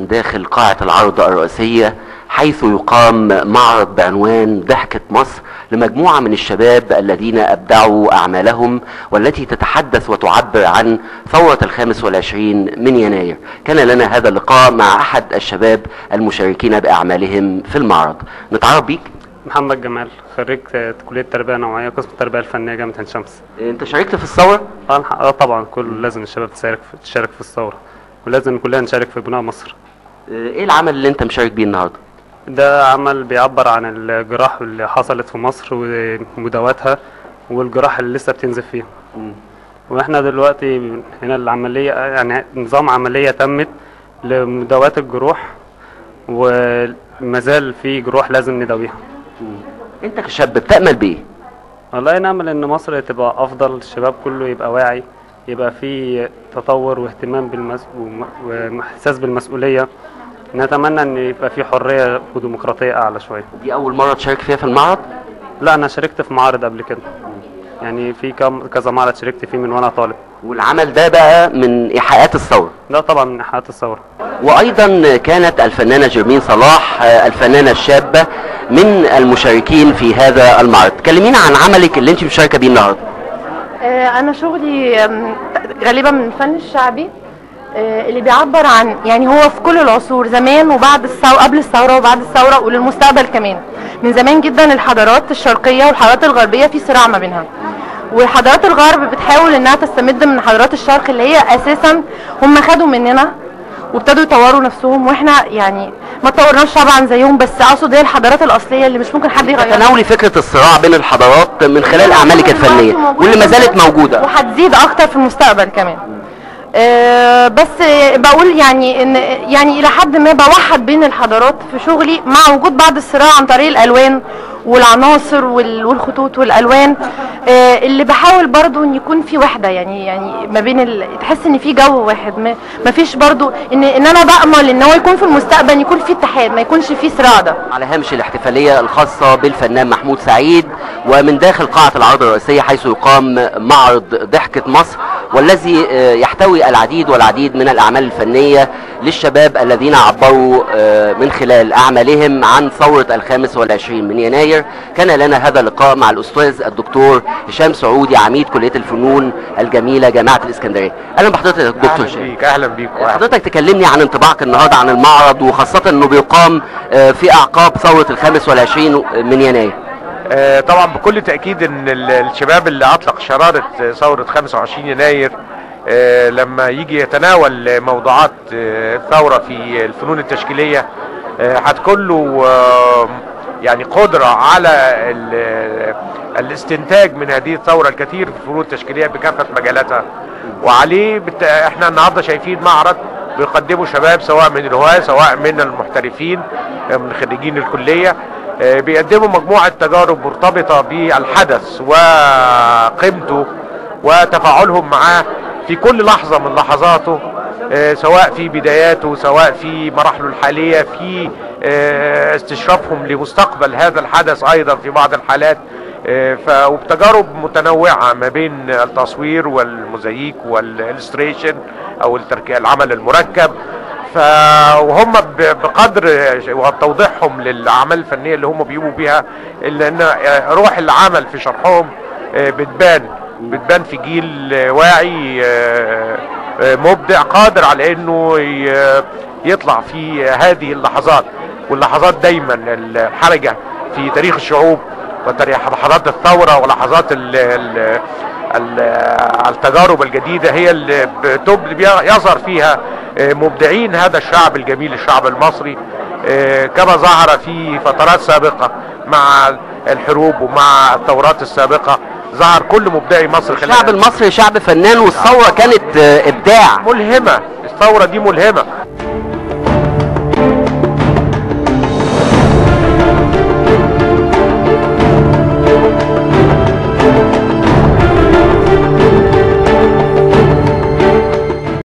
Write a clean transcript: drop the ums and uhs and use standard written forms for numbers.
من داخل قاعة العرض الرئيسية، حيث يقام معرض بعنوان ضحكة مصر لمجموعة من الشباب الذين أبدعوا أعمالهم والتي تتحدث وتعبر عن ثورة 25 من يناير. كان لنا هذا اللقاء مع أحد الشباب المشاركين بأعمالهم في المعرض. نتعرف بيك. محمد جمال، خريج كلية تربية نوعية قسم التربية الفنية جامعة عين شمس. أنت شاركت في الثورة؟ طبعا، لازم الشباب تشارك في الثورة، ولازم كلنا نشارك في بناء مصر. إيه العمل اللي أنت مشارك بيه النهارده؟ ده عمل بيعبر عن الجراح اللي حصلت في مصر ومداواتها والجراح اللي لسه بتنزف فيها. واحنا دلوقتي هنا العملية يعني نظام عملية تمت لمداواة الجروح، ومازال في جروح لازم نداويها. انت كشاب بتأمل بايه؟ والله نأمل ان مصر تبقى افضل، الشباب كله يبقى واعي، يبقى في تطور واهتمام واحساس بالمسؤولية. نتمنى ان يبقى في حرية وديمقراطية اعلى شوية. دي اول مرة تشارك فيها في المعرض؟ لا، انا شاركت في معارض قبل كده، يعني في كذا معرض شاركت فيه من وانا طالب. والعمل ده بقى من ايحاءات الثورة؟ لا طبعا، من ايحاءات الثورة. وايضا كانت الفنانة جيرمين صلاح الفنانة الشابة من المشاركين في هذا المعرض. كلمينا عن عملك اللي انت مشاركة بيه النهارده. انا شغلي غالبا من الفن الشعبي اللي بيعبر عن، يعني هو في كل العصور، زمان وبعد الثورة، قبل الثورة وبعد الثورة وللمستقبل كمان. من زمان جدا الحضارات الشرقية والحضارات الغربية في صراع ما بينها، وحضارات الغرب بتحاول انها تستمد من حضارات الشرق اللي هي اساسا هم خدوا مننا وابتدوا يطوروا نفسهم، واحنا يعني ما طورناش طبعا زيهم، بس اقصد هي الحضارات الاصليه اللي مش ممكن حد يغيرها. تناولي فكره الصراع بين الحضارات من خلال اعمالك الفنيه واللي ما زالت موجوده وهتزيد اكتر في المستقبل كمان. بس بقول يعني ان يعني الى حد ما بوحد بين الحضارات في شغلي، مع وجود بعض الصراع عن طريق الالوان والعناصر والخطوط والالوان، اللي بحاول برضو ان يكون في وحده، يعني ما بين تحس ان في جو واحد، ما فيش برضو ان انا بامل ان هو يكون في المستقبل يكون في اتحاد، ما يكونش في صراع. ده على هامش الاحتفاليه الخاصه بالفنان محمود سعيد ومن داخل قاعه العرض الرئيسيه، حيث يقام معرض ضحكة مصر، والذي يحتوي العديد والعديد من الاعمال الفنيه للشباب الذين عبروا من خلال اعمالهم عن ثوره 25 من يناير. كان لنا هذا اللقاء مع الاستاذ الدكتور هشام سعودي، عميد كليه الفنون الجميله جامعه الاسكندريه. اهلا بحضرتك يا دكتور هشام. اهلا بيك. حضرتك تكلمني عن انطباعك النهارده عن المعرض، وخاصه انه بيقام في اعقاب ثوره 25 من يناير. طبعا بكل تاكيد ان الشباب اللي اطلق شراره ثوره 25 يناير لما يجي يتناول موضوعات الثوره في الفنون التشكيليه هتكون له يعني قدرة على الاستنتاج من هذه الثورة الكثير في الفنون التشكيلية بكافة مجالاتها. وعليه احنا النهارده شايفين معرض بيقدمه شباب، سواء من الهواة سواء من المحترفين من خريجين الكلية، بيقدموا مجموعة تجارب مرتبطة بالحدث وقيمته وتفاعلهم معاه في كل لحظة من لحظاته، سواء في بداياته سواء في مراحله الحالية، في استشرافهم لمستقبل هذا الحدث ايضا في بعض الحالات، وبتجارب متنوعة ما بين التصوير والموزاييك والإلستريشن او العمل المركب. وهم بقدر توضيحهم للاعمال الفنية اللي هم بيقوموا بيها، لان روح العمل في شرحهم بتبان في جيل واعي مبدع قادر على انه يطلع في هذه اللحظات. واللحظات دايما الحرجة في تاريخ الشعوب وتاريخ لحظات الثورة ولحظات التجارب الجديدة هي اللي يظهر فيها مبدعين هذا الشعب الجميل، الشعب المصري، كما ظهر في فترات سابقة مع الحروب ومع الثورات السابقة. ظهر كل مبدعي مصر. الشعب المصري شعب فنان، والثورة كانت إبداع ملهمة. الثورة دي ملهمة،